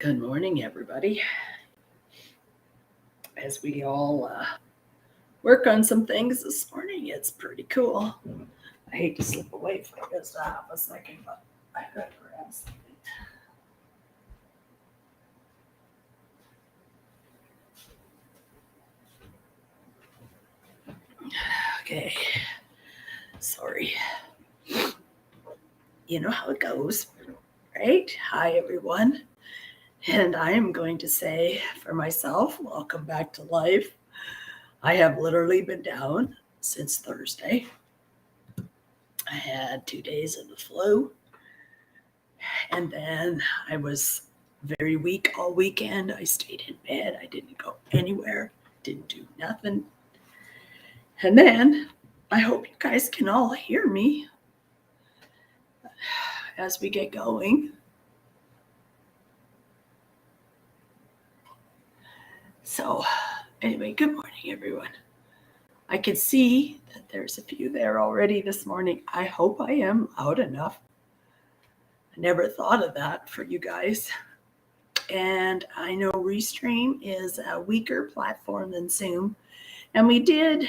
Good morning, everybody. As we all work on some things this morning, it's pretty cool. I hate to slip away for just half a second, but I gotta grab something. Okay, sorry. You know how it goes, right? Hi, everyone. And I am going to say for myself, welcome back to life. I have literally been down since Thursday. I had 2 days of the flu, and then I was very weak all weekend. I stayed in bed. I didn't go anywhere, didn't do nothing. And then I hope you guys can all hear me as we get going. So, anyway, good morning, everyone. I can see that there's a few there already this morning. I hope I am loud enough. I never thought of that for you guys. And I know Restream is a weaker platform than Zoom. And we did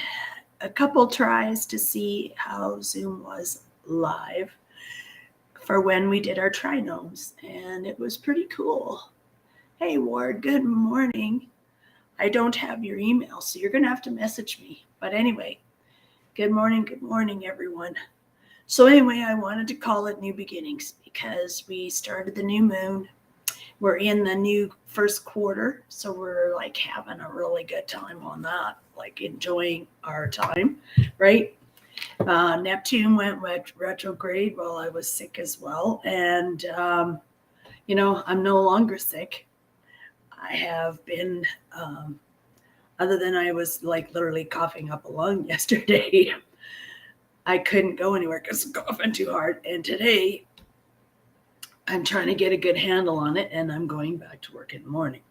a couple tries to see how Zoom was live for when we did our trinomes, and it was pretty cool. Hey, Ward, good morning. I don't have your email, so you're going to have to message me. But anyway, good morning, everyone. So anyway, I wanted to call it New Beginnings because we started the new moon. We're in the new first quarter, so we're like having a really good time on that, like enjoying our time, right? Neptune went retrograde while I was sick as well. And, I'm no longer sick. I have been, other than I was like literally coughing up a lung yesterday. I couldn't go anywhere because I'm coughing too hard. And today I'm trying to get a good handle on it, and I'm going back to work in the morning.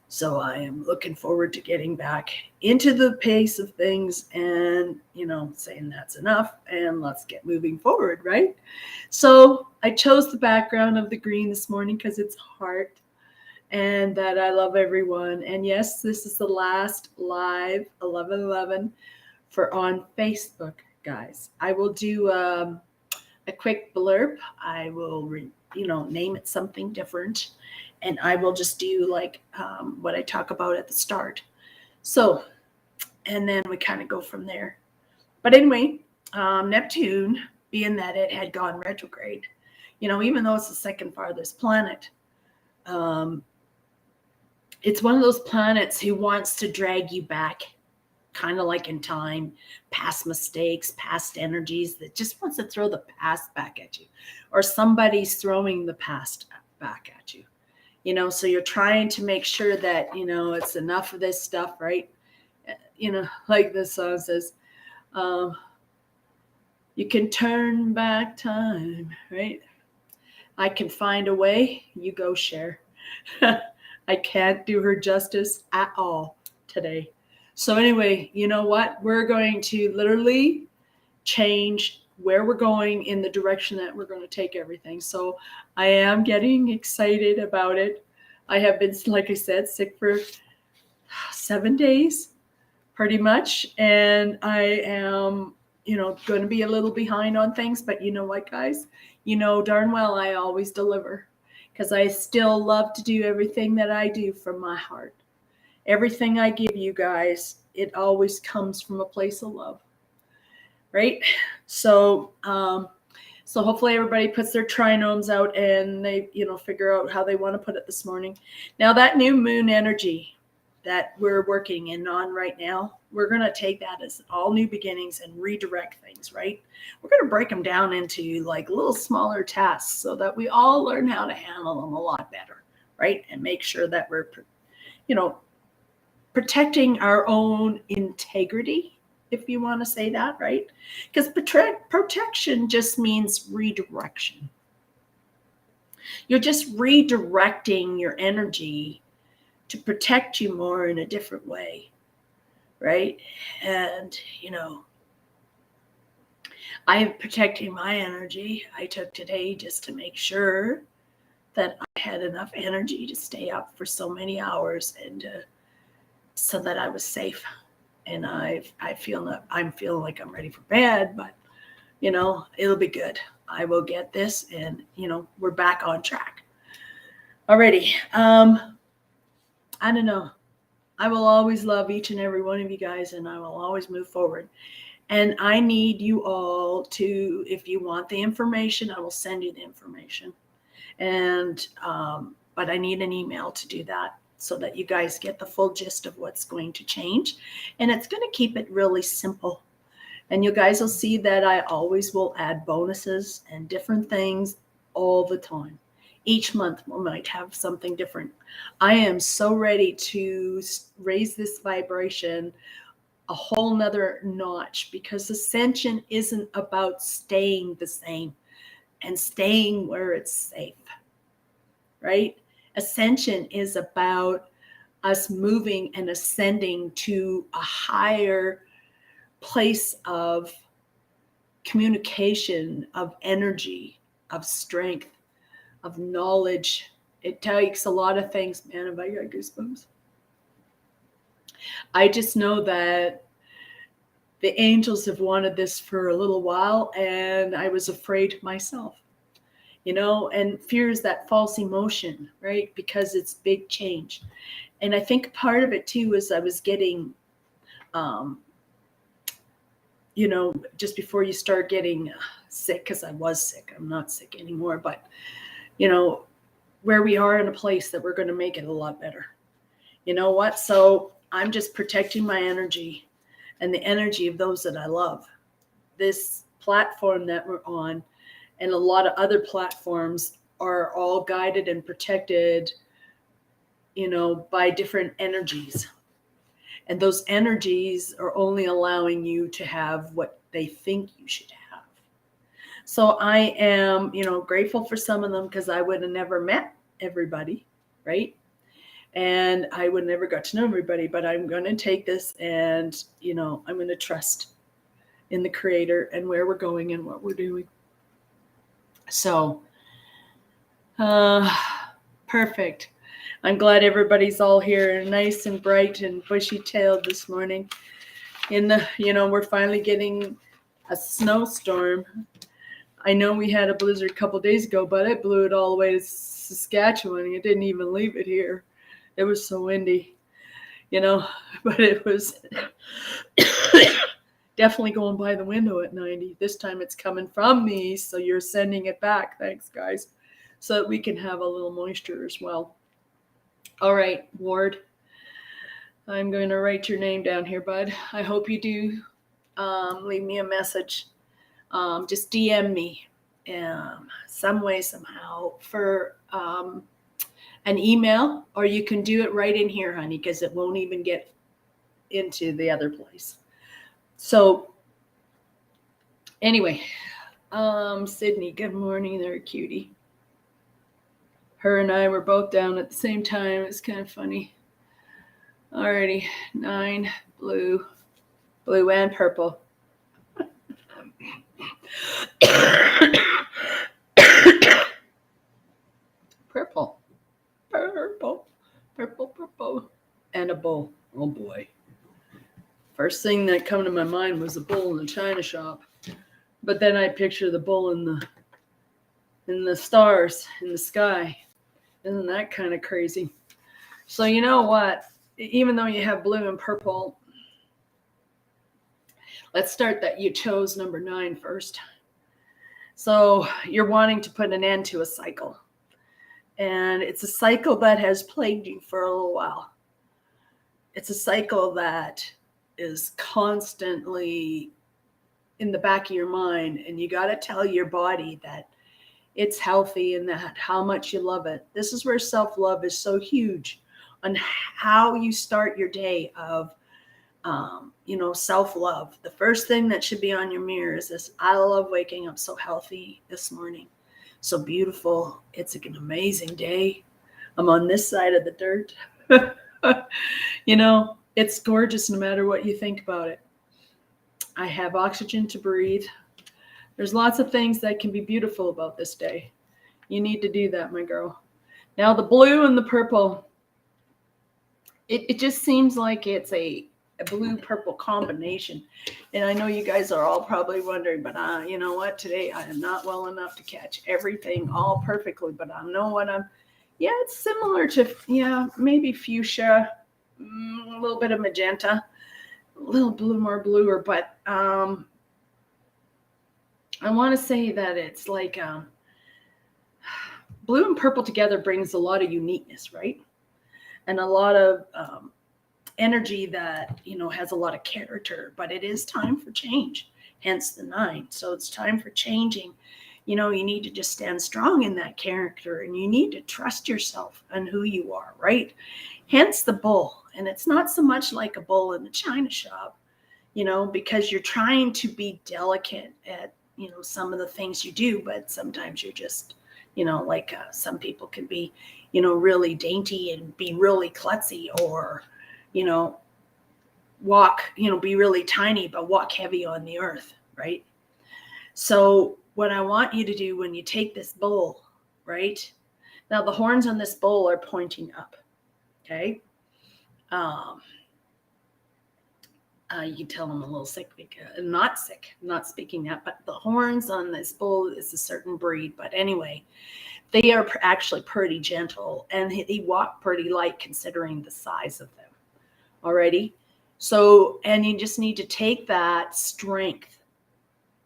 So I am looking forward to getting back into the pace of things and, saying that's enough and let's get moving forward, right? So I chose the background of the green this morning because it's heart and that I love everyone. And yes, this is the last live 11/11 for on Facebook, guys. I will do a quick blurb. I will, name it something different. And I will just do like what I talk about at the start. So, and then we kind of go from there. But anyway, Neptune, being that it had gone retrograde, even though it's the second farthest planet, it's one of those planets who wants to drag you back, kind of like in time, past mistakes, past energies, that just wants to throw the past back at you, or somebody's throwing the past back at you. So you're trying to make sure that, it's enough of this stuff, right? Like this song says, you can turn back time, right? I can find a way, you go share. I can't do her justice at all today. So anyway, you know what? We're going to literally change where we're going in the direction that we're going to take everything. So I am getting excited about it. I have been, like I said, sick for 7 days, pretty much. And I am, going to be a little behind on things. But you know what, guys? Darn well I always deliver because I still love to do everything that I do from my heart. Everything I give you guys, it always comes from a place of love. Right? So hopefully everybody puts their trinomes out and they, figure out how they want to put it this morning. Now that new moon energy that we're working in on right now, we're going to take that as all new beginnings and redirect things, right? We're going to break them down into like little smaller tasks so that we all learn how to handle them a lot better, right? And make sure that we're, protecting our own integrity, if you want to say that, right? Because protection just means redirection. You're just redirecting your energy to protect you more in a different way, right? And, I am protecting my energy. I took today just to make sure that I had enough energy to stay up for so many hours and so that I was safe. And I'm feeling like I'm ready for bed, but it'll be good. I will get this, and we're back on track. Alrighty. I don't know. I will always love each and every one of you guys, and I will always move forward. And I need you all to, if you want the information, I will send you the information. And but I need an email to do that so that you guys get the full gist of what's going to change. And it's going to keep it really simple. And you guys will see that I always will add bonuses and different things all the time. Each month we might have something different. I am so ready to raise this vibration a whole nother notch, because ascension isn't about staying the same and staying where it's safe, right? Ascension is about us moving and ascending to a higher place of communication, of energy, of strength, of knowledge. It takes a lot of things, man. Have I got goosebumps? I just know that the angels have wanted this for a little while, and I was afraid myself, and fear is that false emotion, right? Because it's big change. And I think part of it too is I was getting, just before you start getting sick, because I was sick, I'm not sick anymore, but, where we are in a place that we're going to make it a lot better. You know what? So I'm just protecting my energy and the energy of those that I love. This platform that we're on and a lot of other platforms are all guided and protected, by different energies. And those energies are only allowing you to have what they think you should have. So I am, grateful for some of them, because I would have never met everybody, right? And I would never got to know everybody, but I'm going to take this and, I'm going to trust in the Creator and where we're going and what we're doing. So, perfect. I'm glad everybody's all here, nice and bright and bushy-tailed this morning. We're finally getting a snowstorm. I know we had a blizzard a couple days ago, but it blew it all the way to Saskatchewan. It didn't even leave it here. It was so windy, but it was definitely going by the window at 90. This time it's coming from the east, so you're sending it back. Thanks, guys, so that we can have a little moisture as well. All right, Ward, I'm going to write your name down here, bud. I hope you do leave me a message. Just DM me some way, somehow, for an email, or you can do it right in here, honey, because it won't even get into the other place. So anyway, Sydney, good morning there, cutie. Her and I were both down at the same time. It's kind of funny. Alrighty, 9, blue and purple. Purple, and a bull. Oh boy. First thing that come to my mind was a bull in the china shop. But then I picture the bull in the stars in the sky. Isn't that kind of crazy? So you know what? Even though you have blue and purple, let's start that you chose number 9 first. So you're wanting to put an end to a cycle. And it's a cycle that has plagued you for a little while. It's a cycle that is constantly in the back of your mind, and you got to tell your body that it's healthy and that how much you love it. This is where self-love is so huge, on how you start your day of self-love. The first thing that should be on your mirror is this: I love waking up so healthy this morning, so beautiful. It's an amazing day. I'm on this side of the dirt. It's gorgeous no matter what you think about it. I have oxygen to breathe. There's lots of things that can be beautiful about this day. You need to do that, my girl. Now the blue and the purple, it just seems like it's a blue-purple combination. And I know you guys are all probably wondering, but you know what? Today I am not well enough to catch everything all perfectly, but I know what it's similar to, maybe fuchsia, a little bit of magenta, a little blue, more bluer, but I want to say that it's like blue and purple together brings a lot of uniqueness, right? And a lot of energy that, has a lot of character, but it is time for change, hence the 9. So it's time for changing. You need to just stand strong in that character, and you need to trust yourself and who you are, right? Hence the bull. And it's not so much like a bull in the china shop, because you're trying to be delicate at, some of the things you do, but sometimes you're just, like some people can be, really dainty and be really klutzy, or, walk, be really tiny, but walk heavy on the earth, right? So what I want you to do when you take this bull, right? Now the horns on this bull are pointing up, okay? You can tell I'm a little sick, because not speaking that, but the horns on this bull is a certain breed. But anyway, they are actually pretty gentle, and he walk pretty light considering the size of them. Alrighty. So, and you just need to take that strength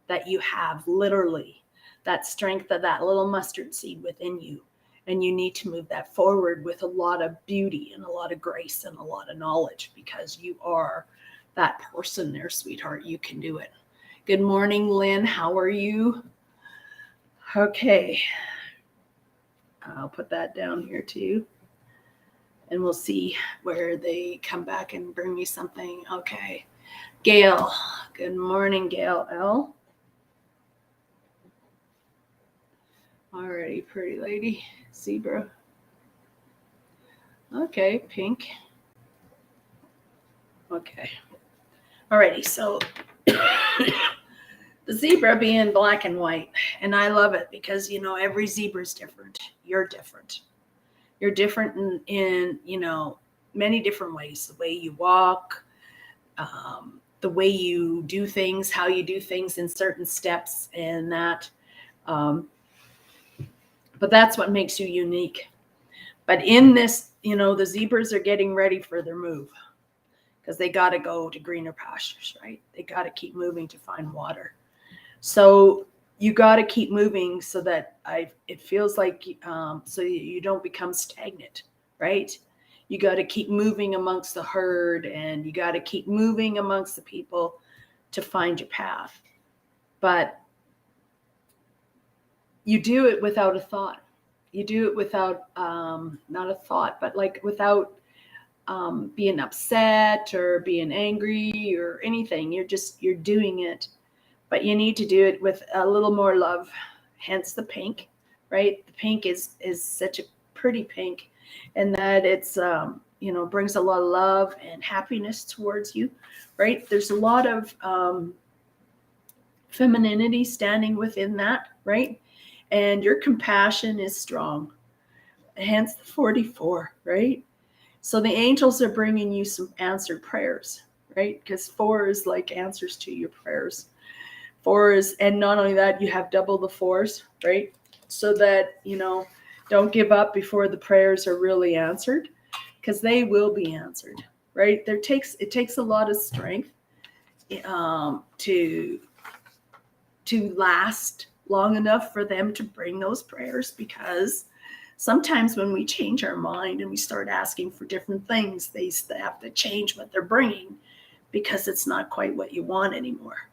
that you have, literally, that strength of that little mustard seed within you, and you need to move that forward with a lot of beauty and a lot of grace and a lot of knowledge, because you are that person there, sweetheart. You can do it. Good morning, Lynn. How are you? Okay. I'll put that down here too. And we'll see where they come back and bring me something. Okay. Gail. Good morning, Gail L. Alrighty, pretty lady. Zebra. Okay, pink. Okay. Alrighty, so the zebra being black and white, and I love it because, every zebra is different. You're different. You're different in many different ways. The way you walk, the way you do things, how you do things in certain steps, and that. But that's what makes you unique. But in this, the zebras are getting ready for their move, because they got to go to greener pastures, right? They got to keep moving to find water. So you got to keep moving so that it feels like, so you don't become stagnant, right? You got to keep moving amongst the herd, and you got to keep moving amongst the people to find your path. But you do it without a thought. You do it without, not a thought, but like without being upset or being angry or anything. You're doing it, but you need to do it with a little more love. Hence the pink, right? The pink is such a pretty pink, and that it's, brings a lot of love and happiness towards you, right? There's a lot of femininity standing within that, right? And your compassion is strong. Hence the 44, right? So the angels are bringing you some answered prayers, right? Because 4 is like answers to your prayers. 4 is, and not only that, you have double the 4s, right? So that, don't give up before the prayers are really answered, because they will be answered, right? It takes a lot of strength to last long enough for them to bring those prayers, because sometimes when we change our mind and we start asking for different things, they have to change what they're bringing, because it's not quite what you want anymore.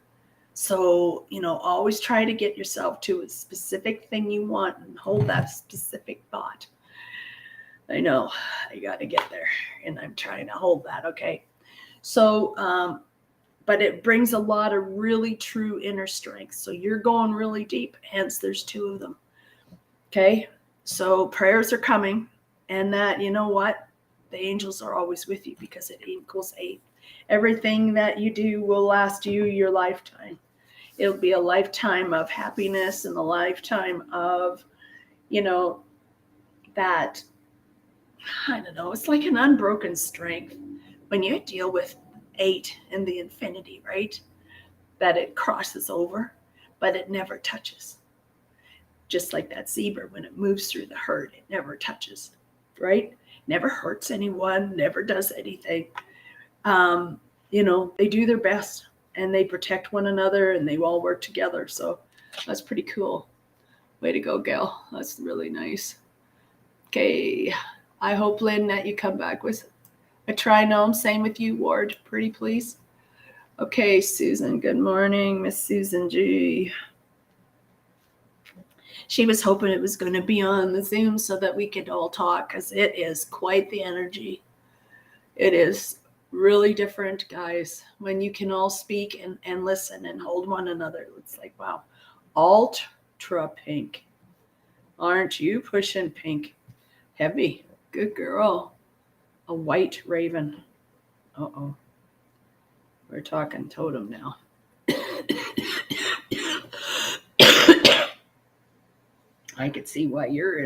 So, always try to get yourself to a specific thing you want and hold that specific thought. I know I got to get there, and I'm trying to hold that. Okay. So, but it brings a lot of really true inner strength. So you're going really deep. Hence, there's 2 of them. Okay. So prayers are coming, and that, you know what? The angels are always with you, because it equals 8. Everything that you do will last you your lifetime. It'll be a lifetime of happiness and a lifetime of, that, I don't know, it's like an unbroken strength when you deal with 8 in the infinity, right? That it crosses over, but it never touches. Just like that zebra, when it moves through the herd, it never touches, right? Never hurts anyone, never does anything. They do their best and they protect one another and they all work together. So that's pretty cool. Way to go, Gail. That's really nice. Okay. I hope, Lynn, that you come back with a trinome. Same with you, Ward. Pretty please. Okay, Susan. Good morning, Miss Susan G. She was hoping it was going to be on the Zoom so that we could all talk, because it is quite the energy. It is really different, guys, when you can all speak and listen and hold one another. It's like, wow. Ultra pink. Aren't you pushing pink? Heavy. Good girl. A white raven. Uh-oh. We're talking totem now. I could see why you're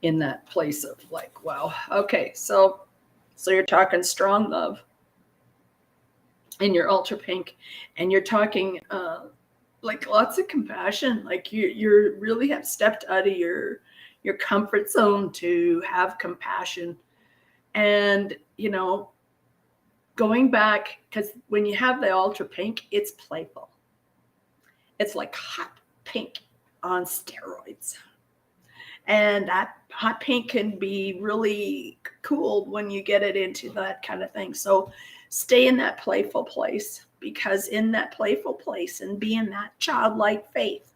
in that place of like, wow. Okay, so you're talking strong love, and you're ultra pink, and you're talking like lots of compassion. Like you really have stepped out of your comfort zone to have compassion, and going back, because when you have the ultra pink, it's playful. It's like hot pink on steroids. And that hot pink can be really cool when you get it into that kind of thing. So stay in that playful place, because in that playful place and being that childlike faith,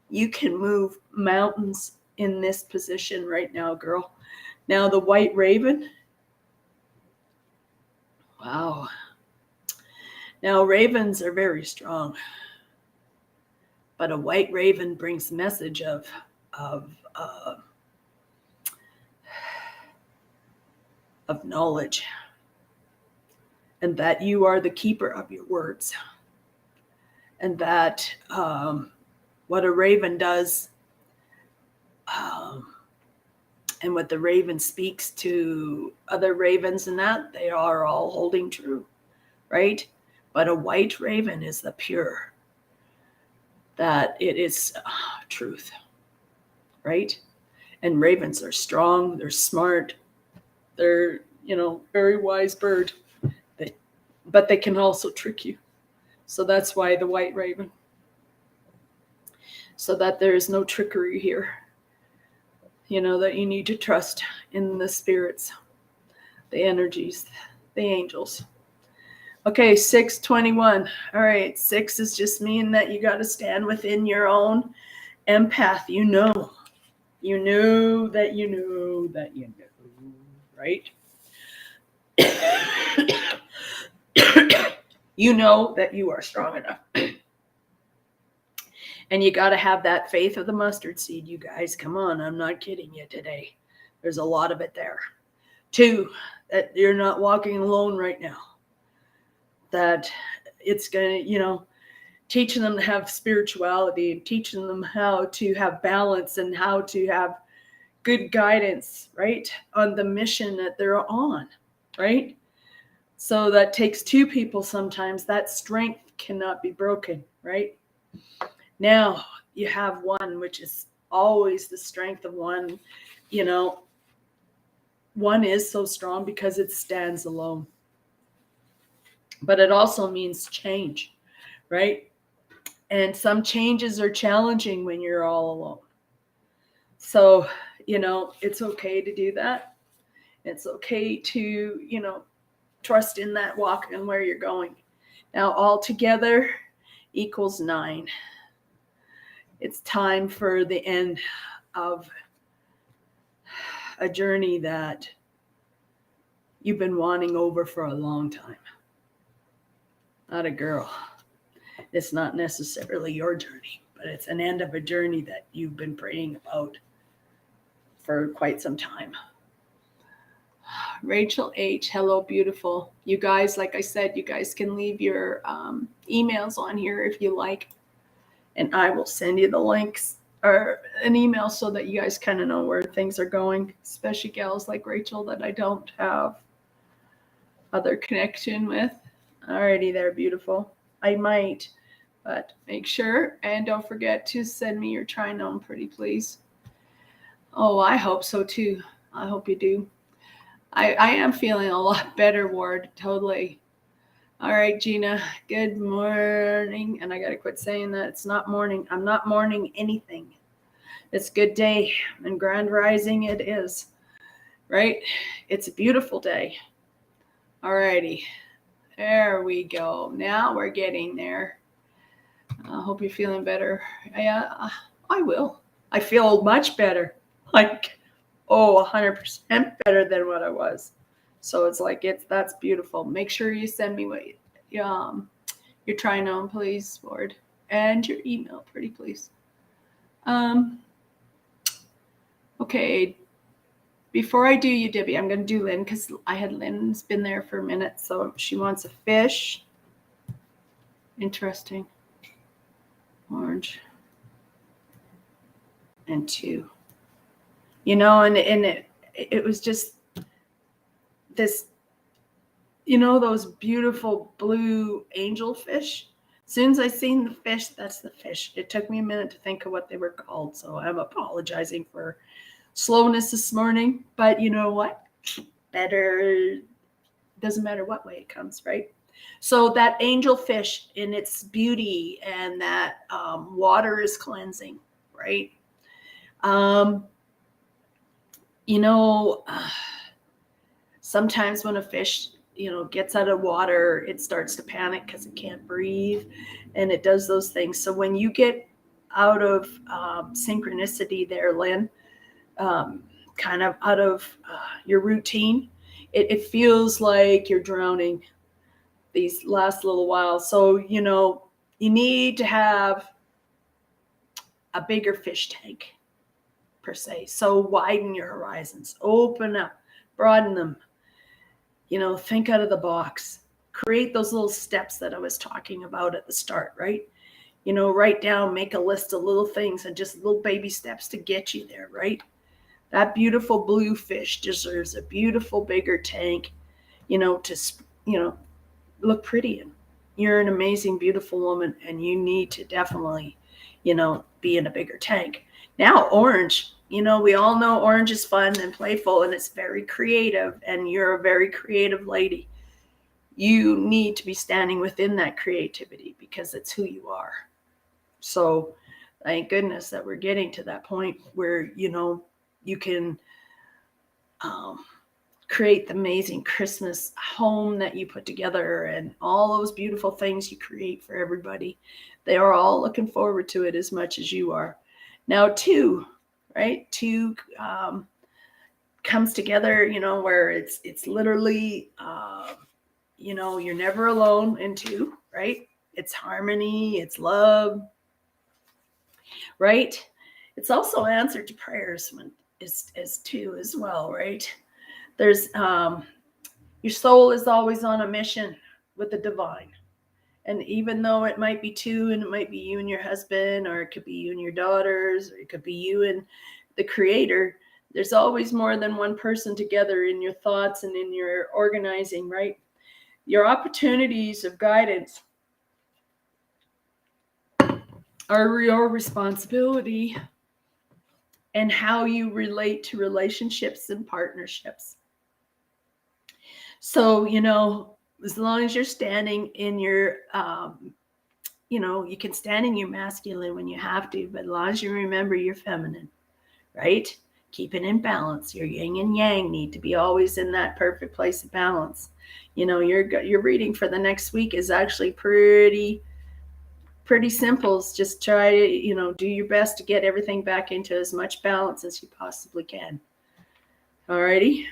you can move mountains in this position right now, girl. Now the white raven. Wow. Now ravens are very strong, but a white raven brings message of knowledge, and that you are the keeper of your words, and that what a raven does, and what the raven speaks to other ravens, and that they are all holding true, right? But a white raven is the pure, that it is truth, right? And ravens are strong, they're smart, they're very wise bird, but they can also trick you. So that's why the white raven, so that there is no trickery here. That you need to trust in the spirits, the energies, the angels. Okay, 621. All right, 6 is just mean that you got to stand within your own empath. You know that you know that you know, right? You know that you are strong enough. And you got to have that faith of the mustard seed, you guys. Come on, I'm not kidding you today. There's a lot of it there. 2, that you're not walking alone right now. That it's going to, teaching them to have spirituality and teaching them how to have balance and how to have good guidance, right? On the mission that they're on, right? So that takes 2 people sometimes. That strength cannot be broken, right? Now you have 1, which is always the strength of 1. 1 is so strong because it stands alone. But it also means change, right? And some changes are challenging when you're all alone. So, it's okay to do that. It's okay to, trust in that walk and where you're going. Now, all together equals 9. It's time for the end of a journey that you've been wanting over for a long time. Not a girl. It's not necessarily your journey, but it's an end of a journey that you've been praying about for quite some time. Rachel H. Hello, beautiful. You guys, like I said, you guys can leave your emails on here if you like, and I will send you the links or an email so that you guys kind of know where things are going, especially gals like Rachel that I don't have other connection with. Alrighty there, beautiful. I might, but make sure and don't forget to send me your trinome, pretty please. Oh, I hope so too. I hope you do. I am feeling a lot better, Ward. Totally. All right, Gina. Good morning. And I got to quit saying that. It's not morning. I'm not mourning anything. It's good day and grand rising it is. Right? It's a beautiful day. All righty. There we go. Now we're getting there. I hope you're feeling better. Yeah, I will. I feel much better. Like, 100% better than what I was. So it's like that's beautiful. Make sure you send me what you're trying on, please, Lord, and your email, pretty please. Okay. Before I do you, Debbie, I'm going to do Lynn because I had Lynn's been there for a minute, so she wants a fish. Interesting. Orange. And 2. And it was just this, those beautiful blue angelfish. As soon as I seen the fish, that's the fish. It took me a minute to think of what they were called, so I'm apologizing for slowness this morning. But you know what? Better, doesn't matter what way it comes, right? So that angelfish in its beauty and that water is cleansing, right? Sometimes when a fish, gets out of water, it starts to panic because it can't breathe, and it does those things. So when you get out of synchronicity there, Lynn, kind of out of your routine, it feels like you're drowning these last little while. So, you need to have a bigger fish tank, per se. So widen your horizons, open up, broaden them. Think out of the box. Create those little steps that I was talking about at the start, right? Write down, make a list of little things and just little baby steps to get you there, right? That beautiful blue fish deserves a beautiful, bigger tank, to, look pretty in. You're an amazing, beautiful woman, and you need to definitely, be in a bigger tank. Now, orange. We all know orange is fun and playful, and it's very creative, and you're a very creative lady. You need to be standing within that creativity because it's who you are. So thank goodness that we're getting to that point where, you can create the amazing Christmas home that you put together and all those beautiful things you create for everybody. They are all looking forward to it as much as you are. Now, 2, right? 2 comes together, where it's literally, you're never alone in 2, right? It's harmony, it's love, right? It's also answer to prayers when is 2 as well, right? There's your soul is always on a mission with the divine. And even though it might be 2 and it might be you and your husband, or it could be you and your daughters, or it could be you and the creator, there's always more than one person together in your thoughts and in your organizing, right? Your opportunities of guidance are your responsibility and how you relate to relationships and partnerships. So, as long as you're standing in your, you can stand in your masculine when you have to, but as long as you remember your feminine, right? Keep it in balance. Your yin and yang need to be always in that perfect place of balance. Your reading for the next week is actually pretty simple. Just try to, do your best to get everything back into as much balance as you possibly can. Alrighty.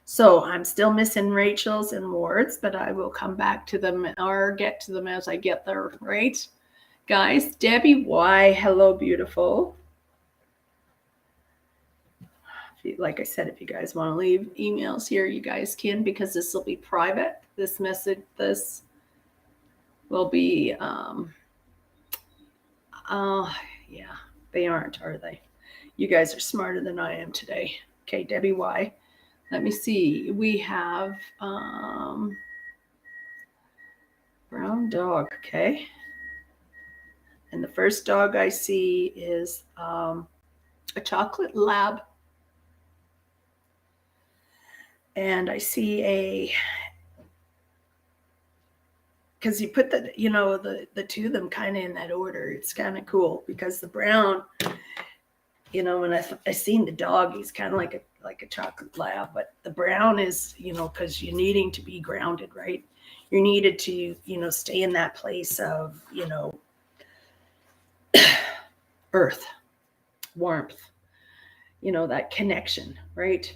So I'm still missing Rachel's and Ward's, but I will come back to them or get to them as I get there, right? Guys, Debbie Y, hello, beautiful. Like I said, if you guys want to leave emails here, you guys can, because this will be private. This will be, yeah. They aren't, are they? You guys are smarter than I am today. Okay, Debbie Y. Let me see. We have brown dog. Okay. And the first dog I see is a chocolate lab. And I see because you put the two of them kind of in that order. It's kind of cool because the brown, when I seen the dog, he's kind of like a chocolate lab, but the brown is, because you're needing to be grounded, right? You're needed to, stay in that place of, earth, warmth, that connection, right?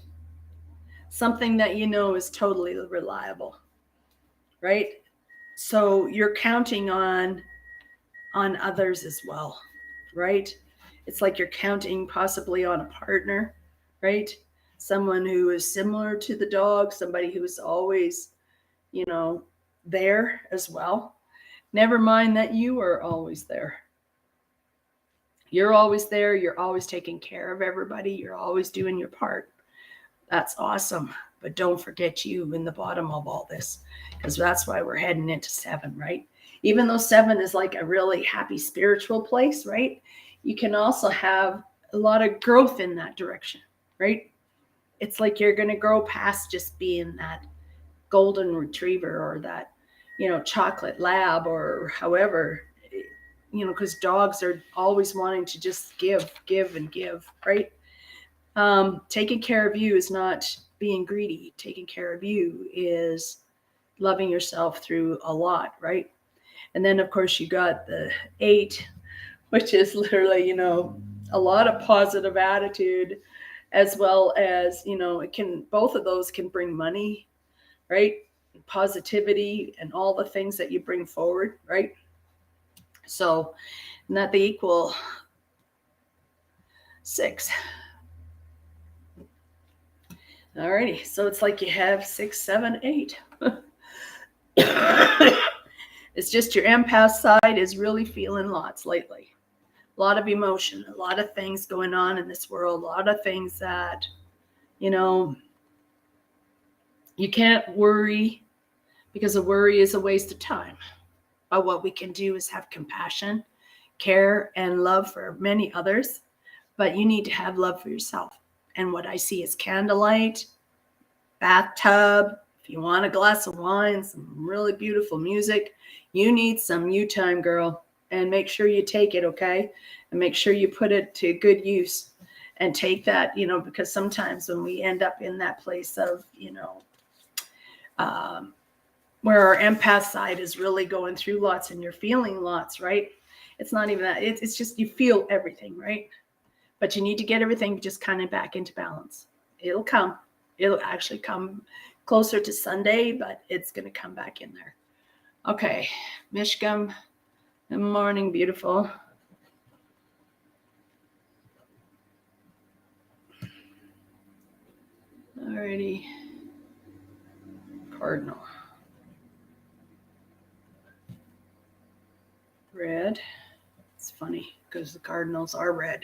Something that is totally reliable, right? So you're counting on others as well, right? It's like you're counting possibly on a partner, right? Someone who is similar to the dog, somebody who is always, there as well. Never mind that you are always there. You're always there. You're always taking care of everybody. You're always doing your part. That's awesome. But don't forget you in the bottom of all this, because that's why we're heading into 7, right? Even though 7 is like a really happy spiritual place, right? You can also have a lot of growth in that direction, right? It's like you're going to grow past just being that golden retriever or that, chocolate lab or however, because dogs are always wanting to just give and give, right? Taking care of you is not being greedy. Taking care of you is loving yourself through a lot, right? And then, of course, you got the 8, which is literally, a lot of positive attitude, as well as, both of those can bring money, right? Positivity and all the things that you bring forward, right? So, and that they equal 6. Alrighty, so it's like you have 6, 7, 8. It's just your empath side is really feeling lots lately. A lot of emotion, a lot of things going on in this world, a lot of things that, you can't worry, because a worry is a waste of time. But what we can do is have compassion, care, and love for many others. But you need to have love for yourself. And what I see is candlelight, bathtub. If you want a glass of wine, some really beautiful music, you need some you time, girl. And make sure you take it, okay? And make sure you put it to good use. And take that, because sometimes when we end up in that place of, where our empath side is really going through lots and you're feeling lots, right? It's not even that. It's just you feel everything, right? But you need to get everything just kind of back into balance. It'll come. It'll actually come closer to Sunday, but it's going to come back in there. Okay, Mishkam, good morning, beautiful. Alrighty. Cardinal. Red. It's funny because the cardinals are red.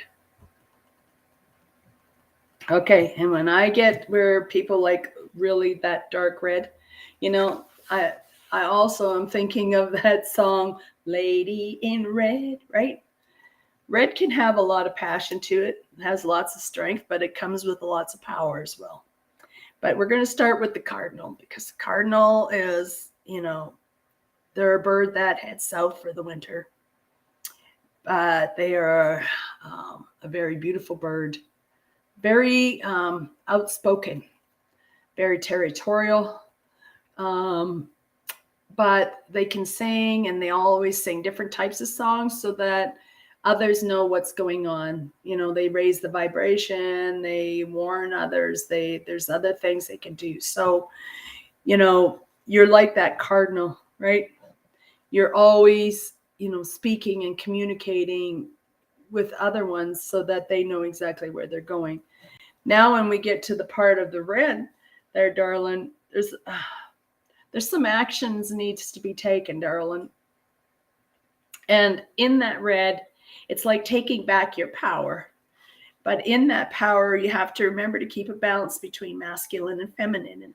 Okay, and when I get where people like really that dark red, I also am thinking of that song, Lady in Red, right? Red can have a lot of passion to it. It has lots of strength, but it comes with lots of power as well. But we're going to start with the cardinal, because the cardinal is, they're a bird that heads south for the winter. But they are a very beautiful bird, very outspoken, very territorial. But they can sing, and they always sing different types of songs so that others know what's going on. They raise the vibration, they warn others, there's other things they can do. So, you're like that cardinal, right? You're always, speaking and communicating with other ones so that they know exactly where they're going. Now, when we get to the part of the red there, darling, there's some actions needs to be taken, darling. And in that red, It's like taking back your power. But in that power, you have to remember to keep a balance between masculine and feminine.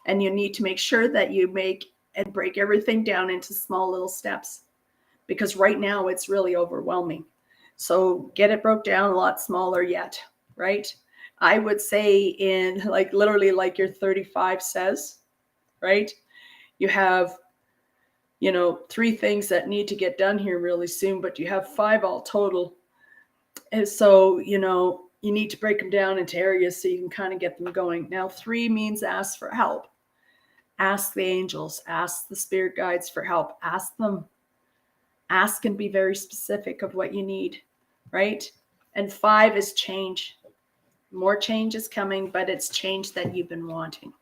And you need to make sure that you make and break everything down into small little steps, because right now it's really overwhelming. So get it broke down a lot smaller yet, right? I would say in like literally like your 35 says, right? You have, 3 things that need to get done here really soon, but you have 5 all total. And so, you need to break them down into areas so you can kind of get them going. Now, 3 means ask for help. Ask the angels, ask the spirit guides for help. Ask them. Ask and be very specific of what you need, right? And 5 is change. More change is coming, but it's change that you've been wanting.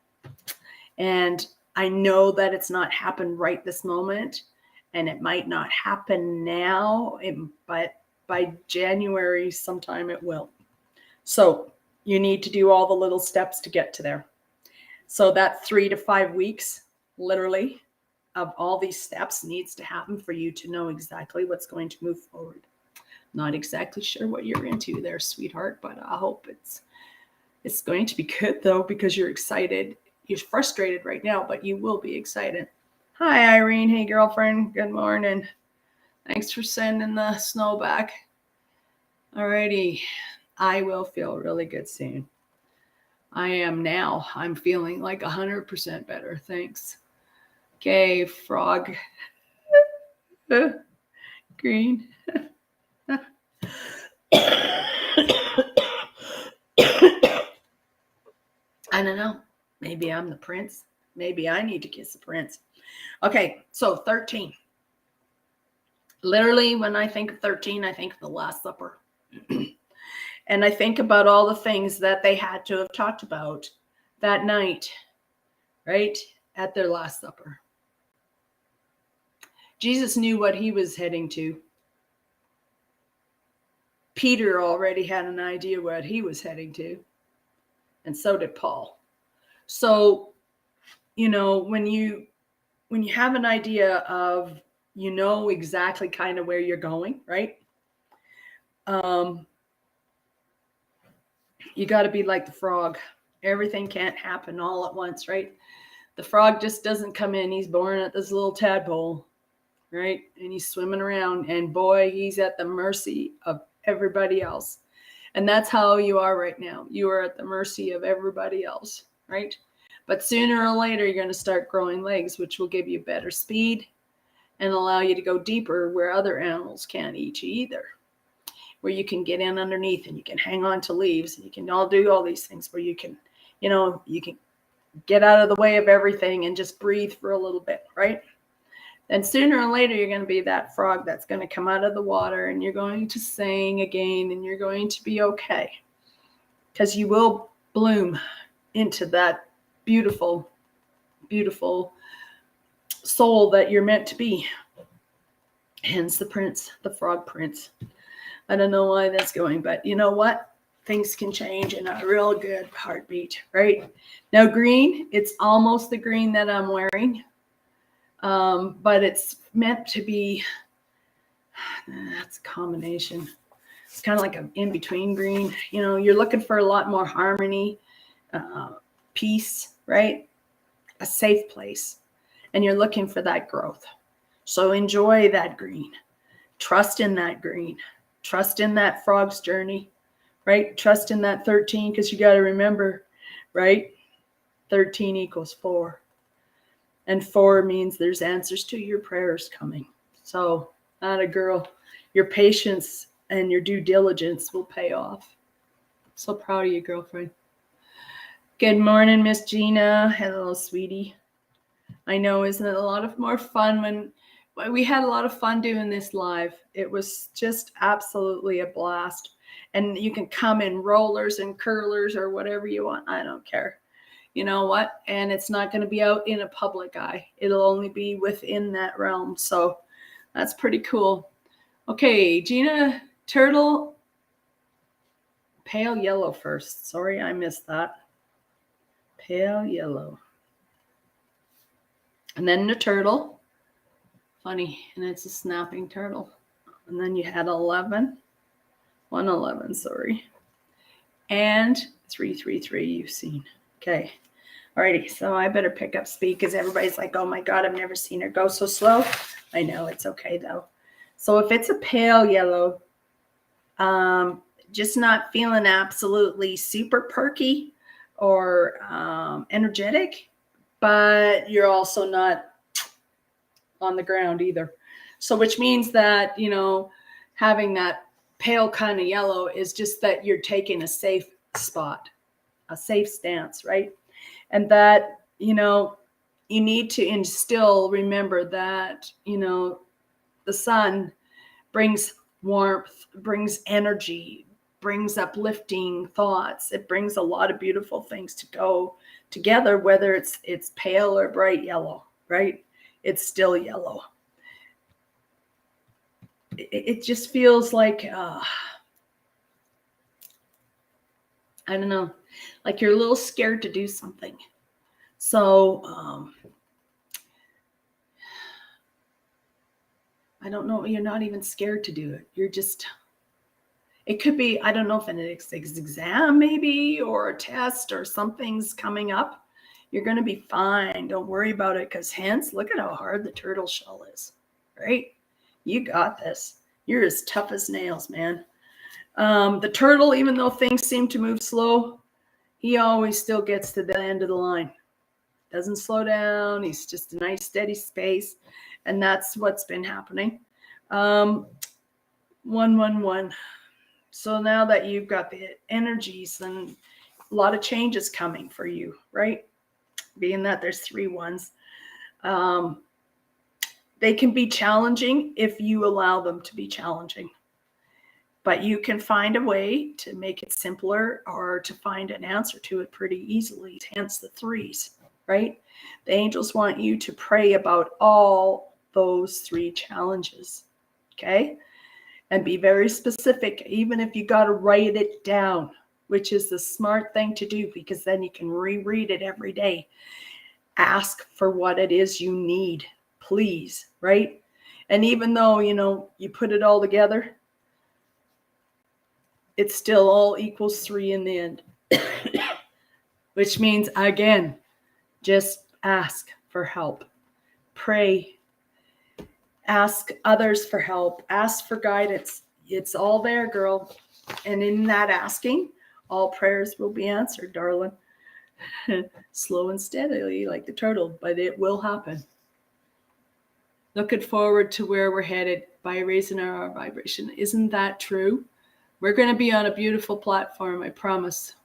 And I know that it's not happened right this moment, and it might not happen now, but by January sometime it will. So you need to do all the little steps to get to there. So that 3 to 5 weeks, literally, of all these steps needs to happen for you to know exactly what's going to move forward. Not exactly sure what you're into there, sweetheart, but I hope it's going to be good, though, because you're excited. You're frustrated right now, but you will be excited. Hi, Irene. Hey, girlfriend. Good morning. Thanks for sending the snow back. Alrighty. I will feel really good soon. I am now. I'm feeling like 100% better. Thanks. Okay, frog. Green. I don't know. Maybe I'm the prince. Maybe I need to kiss the prince. Okay, so 13. Literally, when I think of 13, I think of the Last Supper. And I think about all the things that they had to have talked about that night, right? At their Last Supper. Jesus knew what he was heading to. Peter already had an idea what he was heading to. And so did Paul. So, when you have an idea of, exactly kind of where you're going, right? You got to be like the frog. Everything can't happen all at once, right? The frog just doesn't come in. He's born at this little tadpole, right? And he's swimming around, and boy, he's at the mercy of everybody else. And that's how you are right now. You are at the mercy of everybody else, right? But sooner or later, you're going to start growing legs, which will give you better speed and allow you to go deeper where other animals can't eat you either. Where you can get in underneath and you can hang on to leaves and you can all do all these things where you can, you can get out of the way of everything and just breathe for a little bit, right? Then sooner or later, you're going to be that frog that's going to come out of the water and you're going to sing again and you're going to be okay. Because you will bloom into that beautiful, beautiful soul that you're meant to be. Hence the prince, the frog prince. I don't know why that's going, but you know what? Things can change in a real good heartbeat, right? Now, green, it's almost the green that I'm wearing. But it's meant to be, that's a combination. It's kind of like an in-between green. You're looking for a lot more harmony, peace, right? A safe place. And you're looking for that growth. So enjoy that green. Trust in that green. Trust in that frog's journey, right? Trust in that 13, because you got to remember, right? 13 equals 4. And 4 means there's answers to your prayers coming. So, atta girl, your patience and your due diligence will pay off. So proud of you, girlfriend. Good morning, Miss Gina. Hello, sweetie. I know, isn't it a lot of more fun when we had a lot of fun doing this live. It was just absolutely a blast. And you can come in rollers and curlers or whatever you want. I don't care. You know what? And it's not going to be out in a public eye. It'll only be within that realm. So that's pretty cool. Okay, Gina, turtle, pale yellow first. Sorry, I missed that. Pale yellow. And then the turtle. Funny, and it's a snapping turtle. And then you had 11. 111, sorry. And 333 you've seen. Okay. Alrighty, so I better pick up speed because everybody's like, oh my God, I've never seen her go so slow. I know, it's okay though. So if it's a pale yellow, just not feeling absolutely super perky or energetic, but you're also not on the ground either. So which means that, having that pale kind of yellow is just that you're taking a safe spot, a safe stance, right? And that, you need to remember that, the sun brings warmth, brings energy, brings uplifting thoughts. It brings a lot of beautiful things to go together, whether it's pale or bright yellow, right? It's still yellow. It just feels like, I don't know, like you're a little scared to do something. So, I don't know, you're not even scared to do it. You're just, it could be, I don't know if an exam maybe, or a test or something's coming up. You're going to be fine. Don't worry about it, because hence, look at how hard the turtle shell is, right? You got this. You're as tough as nails, man. The turtle, even though things seem to move slow, he always still gets to the end of the line. Doesn't slow down. He's just a nice steady space. And that's what's been happening. 111. So now that you've got the energies, and a lot of changes coming for you, right? Being that there's 3 ones. They can be challenging if you allow them to be challenging. But you can find a way to make it simpler, or to find an answer to it pretty easily, hence the 3s, right? The angels want you to pray about all those 3 challenges, okay? And be very specific, even if you got to write it down, which is the smart thing to do, because then you can reread it every day. Ask for what it is you need, please, right? And even though, you put it all together, it still all equals 3 in the end. Which means, again, just ask for help. Pray. Ask others for help. Ask for guidance. It's all there, girl. And in that asking, all prayers will be answered, darling. Slow and steadily, like the turtle, but it will happen. Looking forward to where we're headed by raising our vibration. Isn't that true? We're going to be on a beautiful platform, I promise.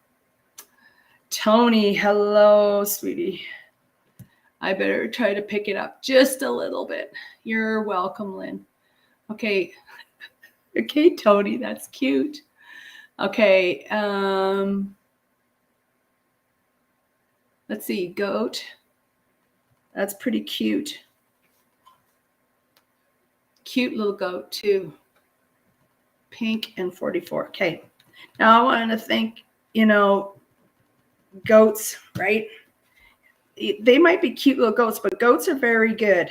Tony, hello, sweetie. I better try to pick it up just a little bit. You're welcome, Lynn. Okay. Okay, Tony, that's cute. Okay. Let's see, goat. That's pretty cute. Cute little goat, too. Pink and 44. Okay. Now I wanted to think, goats, right? They might be cute little goats, but goats are very good,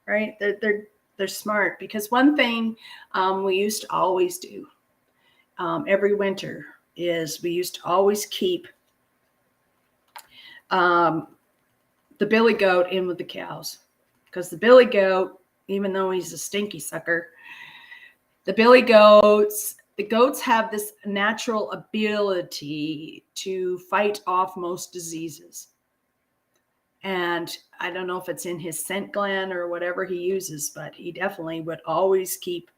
right? They're smart, because one thing we used to always do every winter is we used to always keep the billy goat in with the cows, because the billy goat, even though he's a stinky sucker, the goats have this natural ability to fight off most diseases. And I don't know if it's in his scent gland or whatever he uses, but he definitely would always keep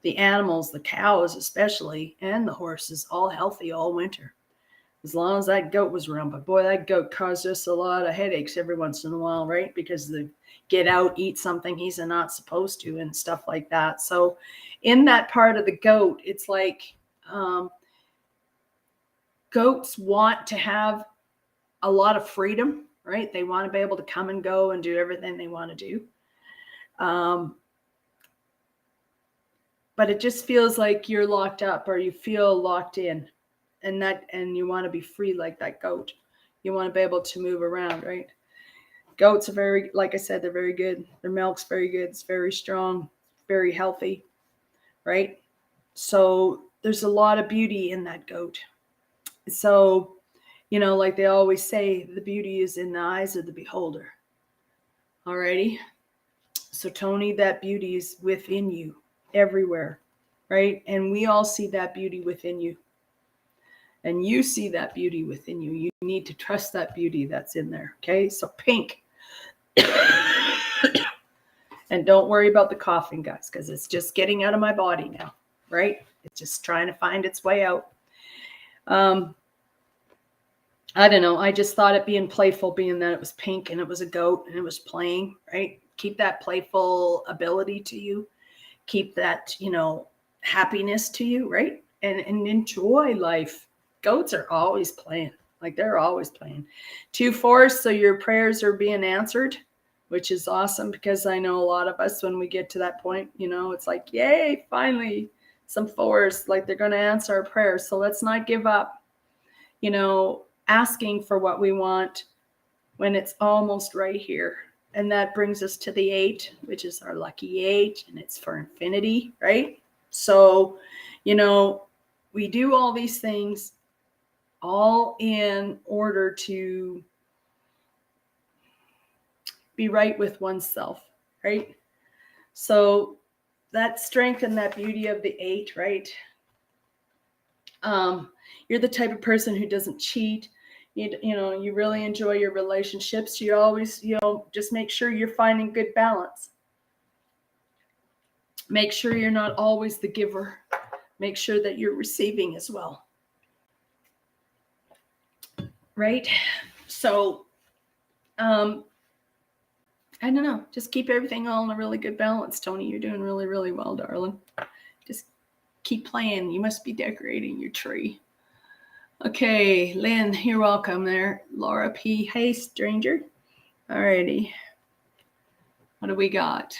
the animals, the cows especially, and the horses all healthy all winter, as long as that goat was around. But boy, that goat caused us a lot of headaches every once in a while, right? Because they get out, eat something he's not supposed to, and stuff like that. So in that part of the goat, it's like goats want to have a lot of freedom, right? They want to be able to come and go and do everything they want to do. But it just feels like you're locked up, or you feel locked in, and you want to be free like that goat. You want to be able to move around, right? Goats are like I said, they're very good. Their milk's very good. It's very strong, very healthy. right? So there's a lot of beauty in that goat. So, like they always say, the beauty is in the eyes of the beholder. Alrighty. So Tony, that beauty is within you everywhere, right? And we all see that beauty within you. And you see that beauty within you. You need to trust that beauty that's in there. Okay. So pink. And don't worry about the coughing, guys, because it's just getting out of my body now, right? It's just trying to find its way out. I don't know. I just thought it being playful, being that it was pink and it was a goat and it was playing, right? Keep that playful ability to you. Keep that, happiness to you, right? And enjoy life. Goats are always playing. Like they're always playing. 2-4, so your prayers are being answered, which is awesome, because I know a lot of us, when we get to that point, it's like, yay, finally, some 4s, like they're going to answer our prayers. So let's not give up, asking for what we want when it's almost right here. And that brings us to the 8, which is our lucky 8, and it's for infinity, right? So, we do all these things all in order to be right with oneself, right? So that strength and that beauty of the 8, right? You're the type of person who doesn't cheat. You really enjoy your relationships. You always, just make sure you're finding good balance. Make sure you're not always the giver. Make sure that you're receiving as well. Right? So, I don't know. Just keep everything all in a really good balance, Tony. You're doing really, really well, darling. Just keep playing. You must be decorating your tree. Okay, Lynn, you're welcome there. Laura P. Hey, stranger. Alrighty. What do we got?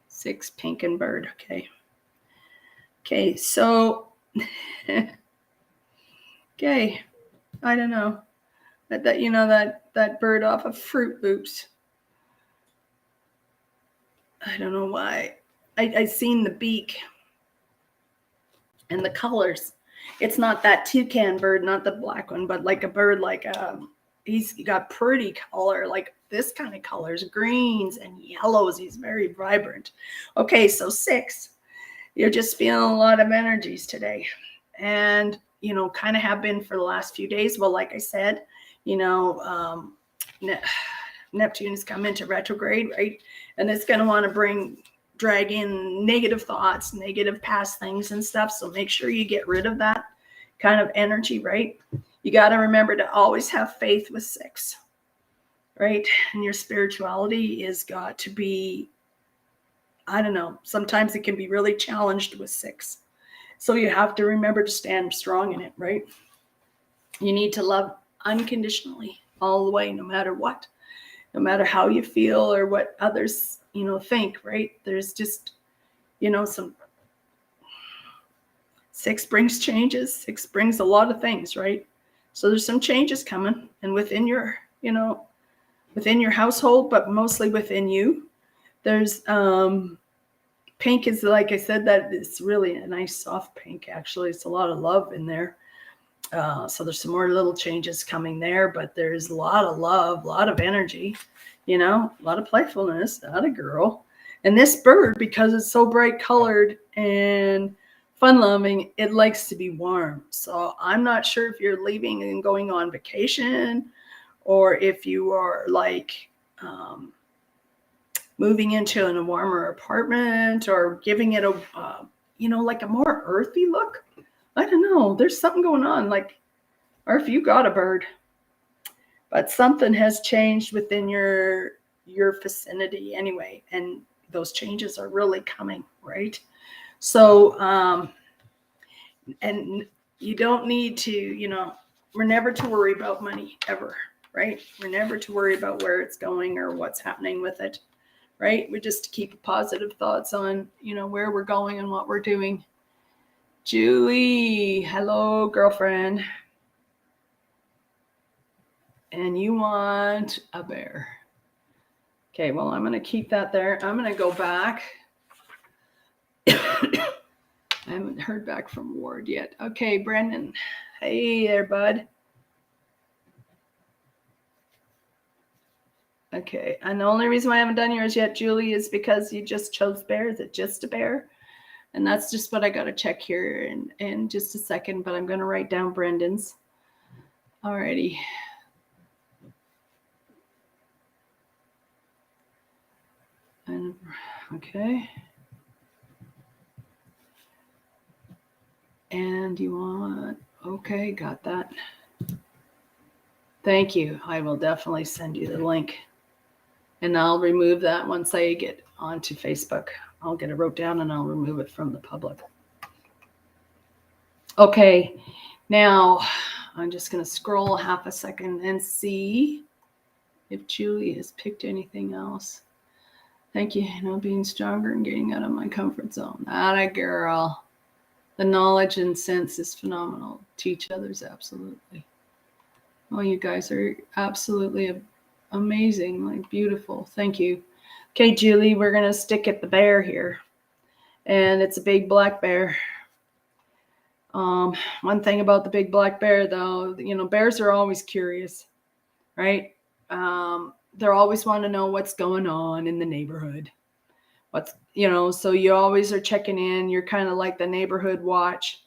6, pink and bird. Okay, so okay, I don't know. That bird off of Fruit Loops. I don't know why. I seen the beak and the colors. It's not that toucan bird, not the black one, but like a bird like he's got pretty color, like this kind of colors, greens and yellows. He's very vibrant. Okay, so 6. You're just feeling a lot of energies today. And, kind of have been for the last few days. Well, like I said, Neptune has come into retrograde, right? And it's going to want to drag in negative thoughts, negative past things and stuff. So make sure you get rid of that kind of energy, right? You got to remember to always have faith with 6, right? And your spirituality is got to be, I don't know, sometimes it can be really challenged with 6. So you have to remember to stand strong in it, right? You need to love unconditionally all the way, no matter what, no matter how you feel or what others, think, right? There's just, some 6 brings changes. 6 brings a lot of things, right? So there's some changes coming, and within your, within your household, but mostly within you. There's, pink is, like I said, that it's really a nice soft pink. Actually, it's a lot of love in there. So there's some more little changes coming there, but there's a lot of love, a lot of energy, a lot of playfulness, not a girl. And this bird, because it's so bright colored and fun loving, it likes to be warm. So I'm not sure if you're leaving and going on vacation, or if you are like, moving into a warmer apartment, or giving it a, like a more earthy look. I don't know. There's something going on, like, or if you got a bird, but something has changed within your vicinity anyway. And those changes are really coming, right? So, and you don't need to, we're never to worry about money ever, right? We're never to worry about where it's going or what's happening with it. Right? We just keep positive thoughts on, where we're going and what we're doing. Julie, hello, girlfriend. And you want a bear. Okay, well, I'm going to keep that there. I'm going to go back I haven't heard back from Ward yet. Okay, Brendan. Hey there, bud. Okay, and the only reason why I haven't done yours yet, Julie, is because you just chose bear. Is it just a bear? And that's just what I got to check here in just a second, but I'm going to write down Brendan's. Alrighty. And, okay. And you want, okay, got that. Thank you. I will definitely send you the link. And I'll remove that once I get onto Facebook. I'll get it wrote down and I'll remove it from the public. Okay, now I'm just going to scroll half a second and see if Julie has picked anything else. Thank you. Being stronger and getting out of my comfort zone. Atta girl. The knowledge and sense is phenomenal. Teach others, absolutely. Oh, you guys are absolutely amazing, like beautiful. Thank you. Okay, Julie, we're going to stick at the bear here. And it's a big black bear. One thing about the big black bear, though, bears are always curious, right? They're always want to know what's going on in the neighborhood. So you always are checking in. You're kind of like the neighborhood watch.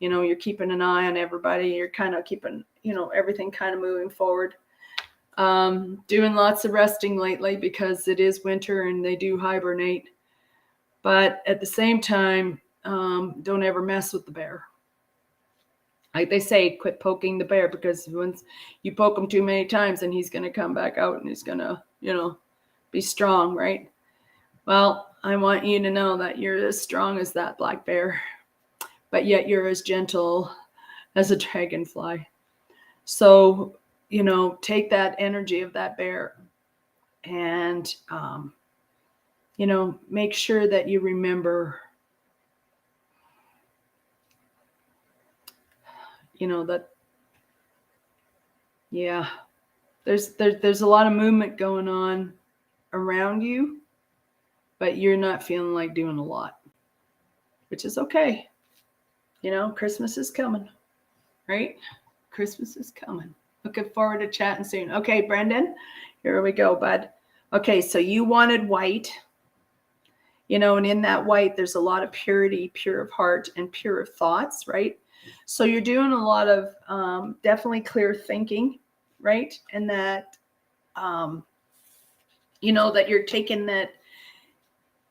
You're keeping an eye on everybody. You're kind of keeping, everything kind of moving forward. Doing lots of resting lately because it is winter and they do hibernate. But at the same time, don't ever mess with the bear. Like they say, quit poking the bear, because once you poke him too many times, then he's going to come back out and he's going to, be strong, right? Well, I want you to know that you're as strong as that black bear, but yet you're as gentle as a dragonfly. So, take that energy of that bear and, make sure that you remember, that, yeah, there's a lot of movement going on around you, but you're not feeling like doing a lot, which is okay. Christmas is coming, right? Christmas is coming. Looking forward to chatting soon. Okay, Brendan, here we go, bud. Okay, so you wanted white, and in that white, there's a lot of purity, pure of heart and pure of thoughts, right? So you're doing a lot of definitely clear thinking, right? And that, that you're taking that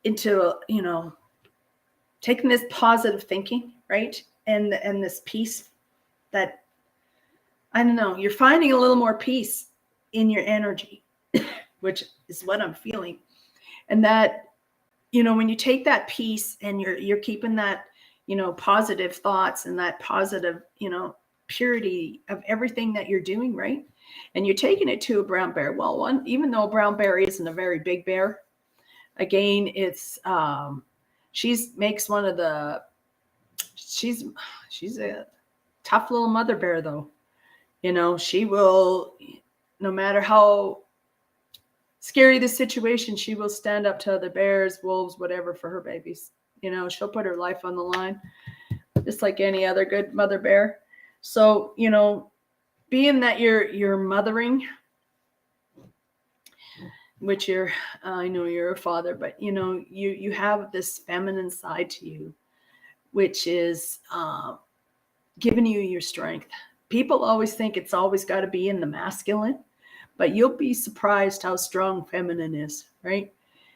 into, taking this positive thinking, right? And this peace that, I don't know, you're finding a little more peace in your energy, which is what I'm feeling. And that, when you take that peace and you're keeping that, positive thoughts and that positive, purity of everything that you're doing, right? And you're taking it to a brown bear. Well, even though a brown bear isn't a very big bear, again, it's she's a tough little mother bear, though. She will, no matter how scary the situation, she will stand up to other bears, wolves, whatever, for her babies. She'll put her life on the line, just like any other good mother bear. So, being that you're mothering, which I know you're a father, but you have this feminine side to you, which is giving you your strength. People always think it's always got to be in the masculine, but you'll be surprised how strong feminine is, right?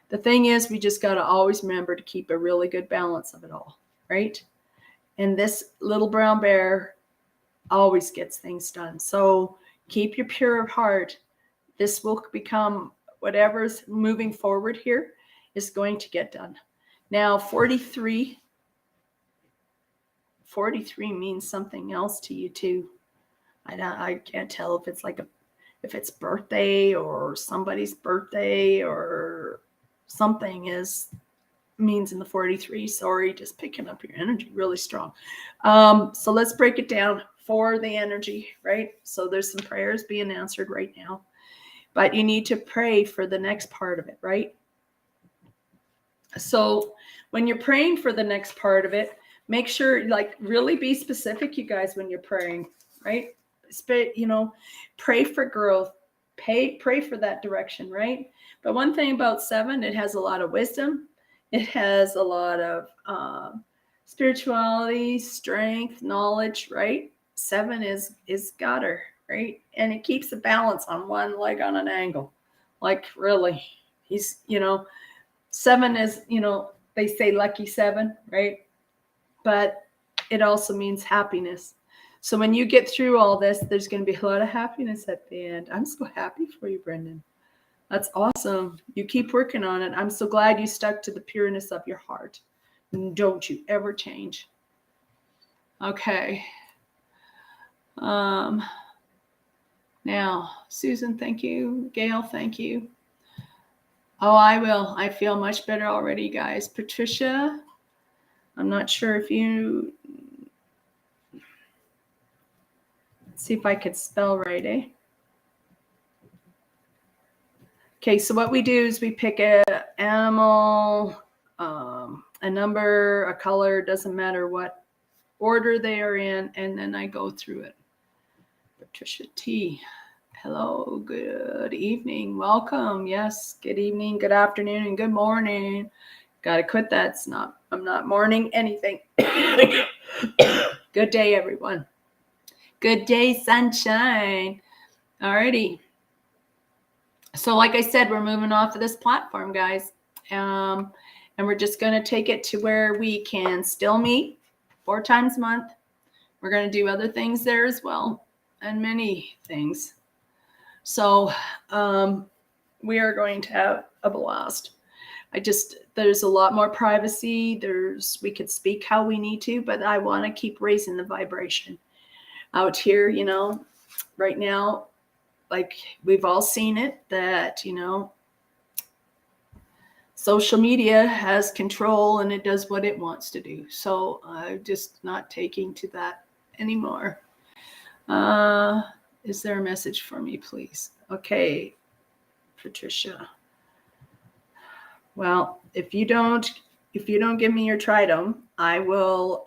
The thing is, we just got to always remember to keep a really good balance of it all, right? And this little brown bear always gets things done. So keep your pure of heart. This will become, whatever's moving forward here is going to get done. Now, 43 means something else to you too. I can't tell if it's if it's birthday or somebody's birthday or something means in the 43. Sorry, just picking up your energy really strong. So let's break it down for the energy, right? So there's some prayers being answered right now, but you need to pray for the next part of it, right? So when you're praying for the next part of it, make sure, like, really be specific, you guys, when you're praying, right? Pray for growth, pray for that direction, right? But one thing about 7, it has a lot of wisdom. It has a lot of spirituality, strength, knowledge, right? 7 is got her, right? And it keeps the balance on one leg on an angle. Like, really, he's, 7 is, they say lucky 7, right? But it also means happiness. So when you get through all this, there's going to be a lot of happiness at the end. I'm so happy for you, Brendan. That's awesome. You keep working on it. I'm so glad you stuck to the pureness of your heart. And don't you ever change. Okay. Now, Susan, thank you. Gail, thank you. Oh, I will. I feel much better already, guys. Patricia, I'm not sure if you... Let's see if I could spell right, eh? Okay, so what we do is we pick an animal, a number, a color, doesn't matter what order they are in, and then I go through it. Patricia T. Hello, good evening, welcome. Yes, good evening, good afternoon, and good morning. Gotta quit that. I'm not morning anything. Good day, everyone. Good day, sunshine. Alrighty. So like I said, we're moving off of this platform, guys. And we're just going to take it to where we can still meet 4 times a month. We're going to do other things there as well, and many things. So we are going to have a blast. There's a lot more privacy. We could speak how we need to, but I want to keep raising the vibration out here, right now. Like, we've all seen it, that, social media has control and it does what it wants to do. So I'm just not taking to that anymore. Is there a message for me, please? Okay, Patricia. Well, if you don't give me your trinome, I will,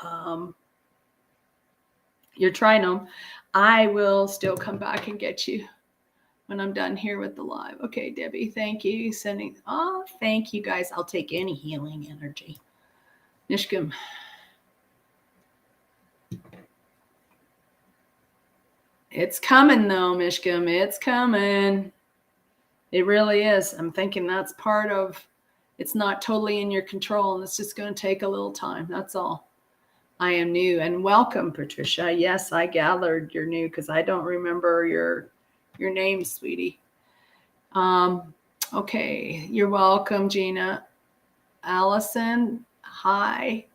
I will still come back and get you when I'm done here with the live. Okay, Debbie, thank you. Thank you, guys. I'll take any healing energy. Nishkum. It's coming, though, Mishkum. It's coming. It really is. I'm thinking that's part of, it's not totally in your control, and it's just going to take a little time. That's all. I am new. And welcome, Patricia. Yes, I gathered you're new because I don't remember your name, sweetie. Okay, you're welcome, Gina. Allison, hi.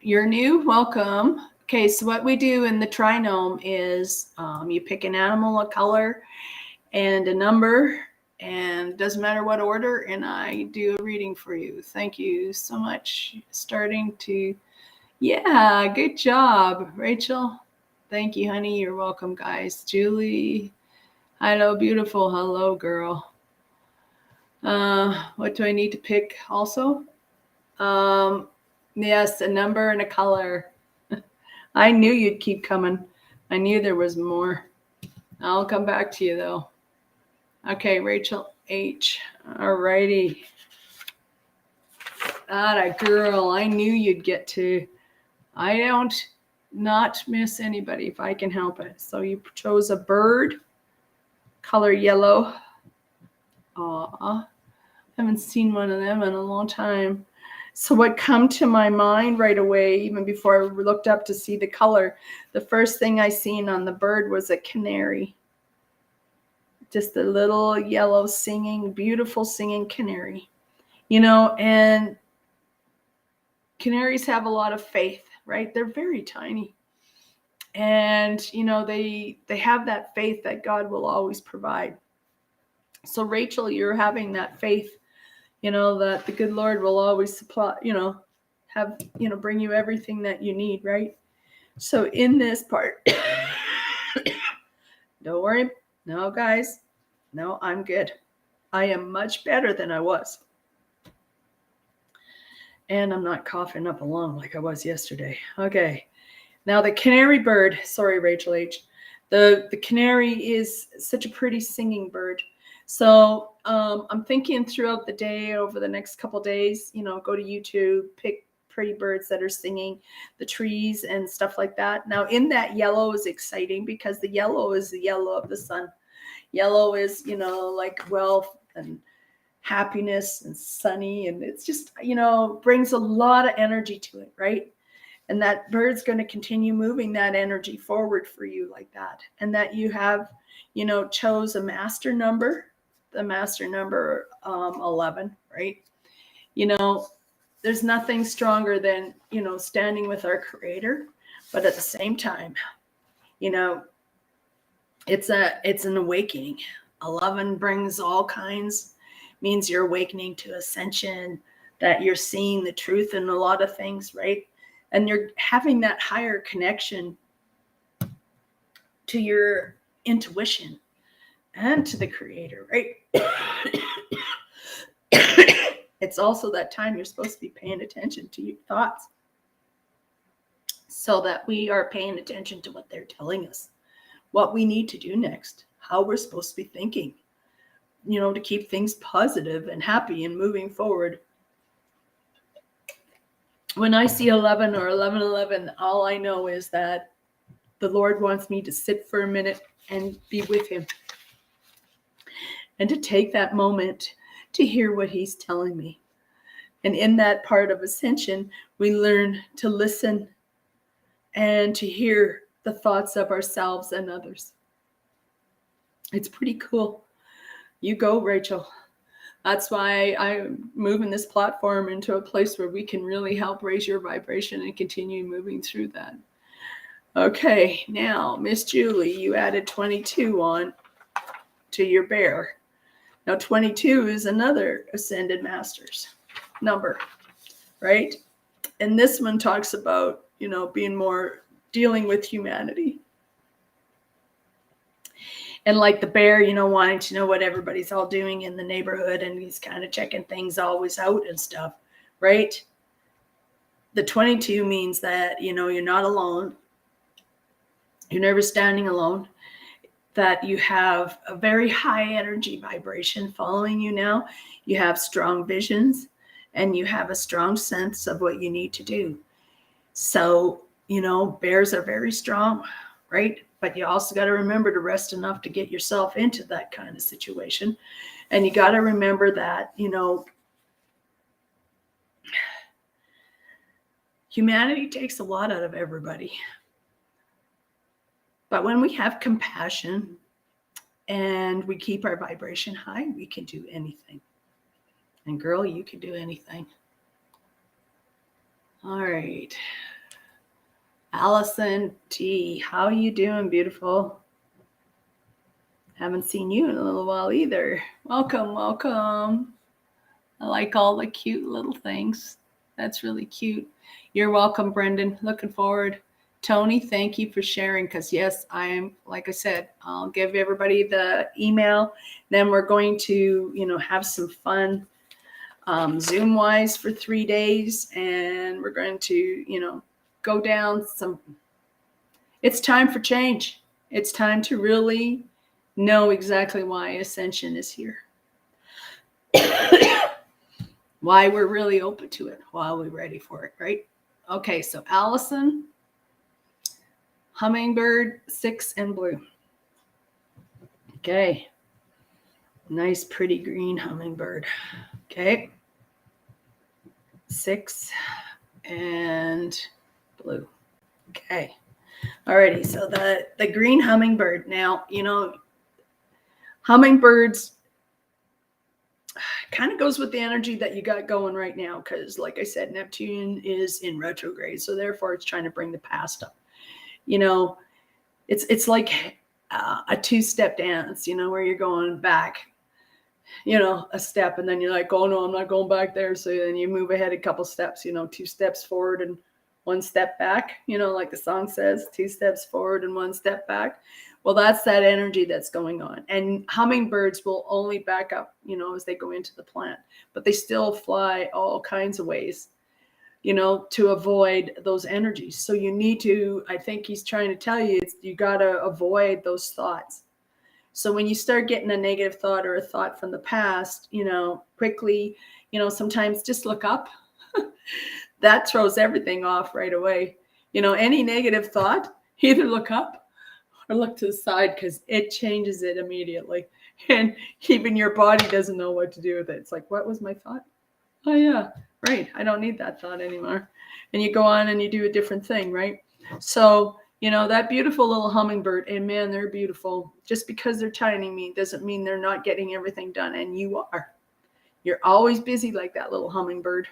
You're new, welcome. Okay, so what we do in the trinome is you pick an animal, a color, and a number, and it doesn't matter what order, and I do a reading for you. Thank you so much. Yeah, good job, Rachel. Thank you, honey. You're welcome, guys. Julie, hello, beautiful. Hello, girl. What do I need to pick also? Yes, a number and a color. I knew you'd keep coming. I knew there was more. I'll come back to you, though. Okay, Rachel H. All righty. Atta girl, I knew you'd get to. I don't not miss anybody if I can help it. So you chose a bird, color yellow. Aw, haven't seen one of them in a long time. So what come to my mind right away, even before I looked up to see the color, the first thing I seen on the bird was a canary. Just a little yellow singing, beautiful singing canary. And canaries have a lot of faith, right? They're very tiny. And, they have that faith that God will always provide. So Rachel, you're having that faith, that the good Lord will always supply, bring you everything that you need, right? So in this part, don't worry. No, guys. No, I'm good. I am much better than I was. And I'm not coughing up a lung like I was yesterday. Okay. Now the canary bird, sorry, Rachel H. The canary is such a pretty singing bird. So I'm thinking throughout the day, over the next couple days, go to YouTube, pick pretty birds that are singing, the trees and stuff like that. Now in that, yellow is exciting because the yellow is the yellow of the sun. Yellow is, like wealth and happiness and sunny, and it's just, brings a lot of energy to it, right? And that bird's going to continue moving that energy forward for you like that. And that you have, chose a master number, the master number 11, right? There's nothing stronger than, standing with our creator, but at the same time, it's an awakening. 11 brings all kinds, means you're awakening to ascension, that you're seeing the truth in a lot of things, right? And you're having that higher connection to your intuition and to the creator, right? It's also that time you're supposed to be paying attention to your thoughts, so that we are paying attention to what they're telling us, what we need to do next, how we're supposed to be thinking, to keep things positive and happy and moving forward. When I see 11 or 1111, all I know is that the Lord wants me to sit for a minute and be with him, and to take that moment to hear what he's telling me. And in that part of ascension, we learn to listen and to hear the thoughts of ourselves and others. It's pretty cool. You go, Rachel. That's why I'm moving this platform into a place where we can really help raise your vibration and continue moving through that. Okay, now, Miss Julie, you added 22 on to your bear. Now, 22 is another Ascended Masters number, right? And this one talks about, being more dealing with humanity. And like the bear, wanting to know what everybody's all doing in the neighborhood, and he's kind of checking things always out and stuff, right? The 22 means that, you're not alone. You're never standing alone. That you have a very high energy vibration following you now. You have strong visions, and you have a strong sense of what you need to do. So, bears are very strong, right? But you also got to remember to rest enough to get yourself into that kind of situation. And you got to remember that, humanity takes a lot out of everybody. But when we have compassion and we keep our vibration high, we can do anything. And girl, you can do anything. All right. Allison T, how you doing, beautiful? Haven't seen you in a little while either. Welcome, welcome. I like all the cute little things. That's really cute. You're welcome, Brendan. Looking forward. Tony, thank you for sharing, because yes, I am, like I said, I'll give everybody the email. Then we're going to, have some fun Zoom-wise for 3 days, and we're going to, go down some. It's time for change. It's time to really know exactly why Ascension is here. Why we're really open to it, why we're ready for it, right? Okay, so Allison, Hummingbird, 6 and blue. Okay. Nice, pretty green hummingbird. Okay. 6 and blue. Okay. Alrighty, so the green hummingbird. Now, hummingbirds kind of goes with the energy that you got going right now, because like I said, Neptune is in retrograde, so therefore it's trying to bring the past up. It's like a two-step dance, where you're going back, a step, and then you're like, oh no, I'm not going back there. So then you move ahead a couple steps, 2 steps forward and 1 step back, like the song says, 2 steps forward and 1 step back. Well, that's that energy that's going on. And hummingbirds will only back up, as they go into the plant, but they still fly all kinds of ways. to avoid those energies. So you need to, I think he's trying to tell you, you got to avoid those thoughts. So when you start getting a negative thought or a thought from the past, quickly, sometimes just look up. That throws everything off right away. Any negative thought, either look up or look to the side, because it changes it immediately. And even your body doesn't know what to do with it. It's like, what was my thought? Oh yeah, right. I don't need that thought anymore. And you go on and you do a different thing, right? So, that beautiful little hummingbird, and man, they're beautiful. Just because they're tiny doesn't mean they're not getting everything done. And you are. You're always busy like that little hummingbird.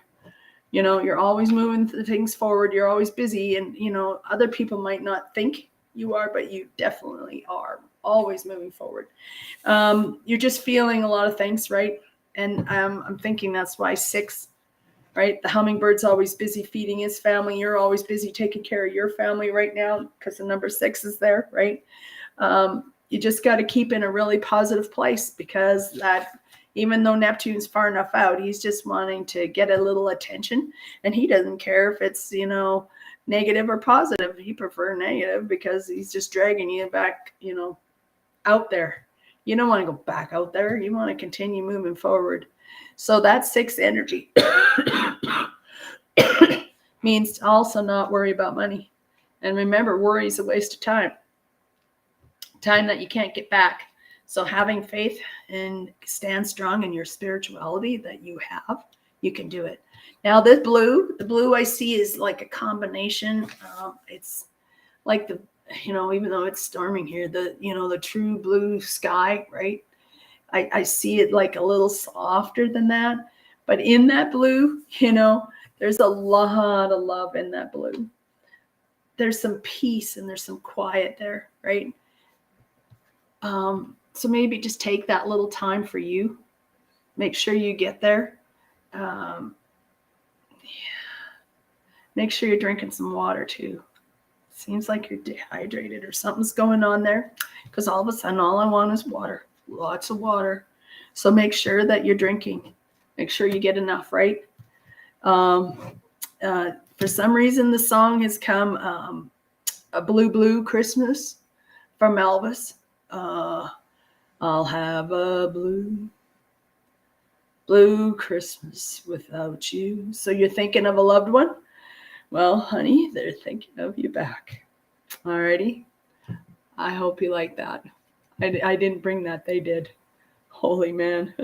You're always moving things forward. You're always busy. And, other people might not think you are, but you definitely are always moving forward. You're just feeling a lot of things, right? And I'm thinking that's why 6, right? The hummingbird's always busy feeding his family. You're always busy taking care of your family right now because the number 6 is there, right? You just got to keep in a really positive place, because that, even though Neptune's far enough out, he's just wanting to get a little attention, and he doesn't care if it's, negative or positive. He prefers negative, because he's just dragging you back, out there. You don't want to go back out there. You want to continue moving forward. So that 6 energy means to also not worry about money. And remember, worry is a waste of time that you can't get back. So having faith and stand strong in your spirituality that you have, you can do it. Now the blue I see is like a combination. It's like even though it's storming here, the true blue sky, right? I see it like a little softer than that. But in that blue, there's a lot of love in that blue. There's some peace and there's some quiet there, right? So maybe just take that little time for you. Make sure you get there. Make sure you're drinking some water too. Seems like you're dehydrated or something's going on there, because all of a sudden all I want is water, lots of water. So make sure that you're drinking. Make sure you get enough, right? For some reason, the song has come, A Blue, Blue Christmas from Elvis. I'll have a blue, blue Christmas without you. So you're thinking of a loved one? Well, honey, they're thinking of you back. Alrighty. I hope you like that. I didn't bring that. They did. Holy man.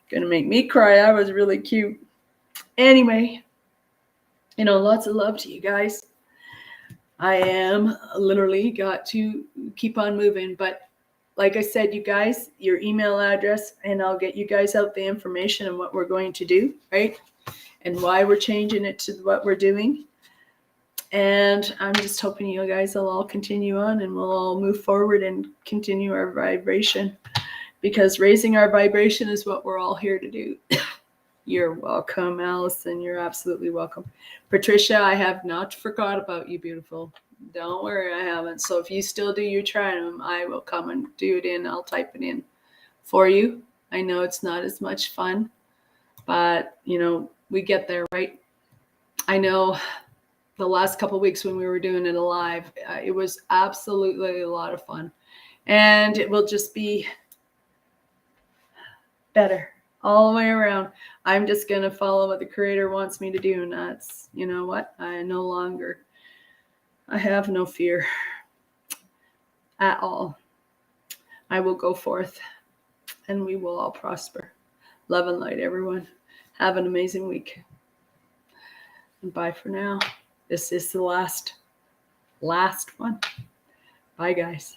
Gonna make me cry. That was really cute. Anyway, lots of love to you guys. I am literally got to keep on moving. But like I said, you guys, your email address, and I'll get you guys out the information and what we're going to do, right? And why we're changing it to what we're doing. And I'm just hoping you guys will all continue on, and we'll all move forward and continue our vibration, because raising our vibration is what we're all here to do. You're welcome, Allison. You're absolutely welcome. Patricia, I have not forgot about you, beautiful. Don't worry, I haven't. So if you still do your trianum, I will come and do it in. I'll type it in for you. I know it's not as much fun, but, we get there, right? I know the last couple of weeks when we were doing it live, it was absolutely a lot of fun. And it will just be better all the way around. I'm just going to follow what the Creator wants me to do. And that's, what? I have no fear at all. I will go forth and we will all prosper. Love and light, everyone. Have an amazing week. And bye for now. This is the last one. Bye, guys.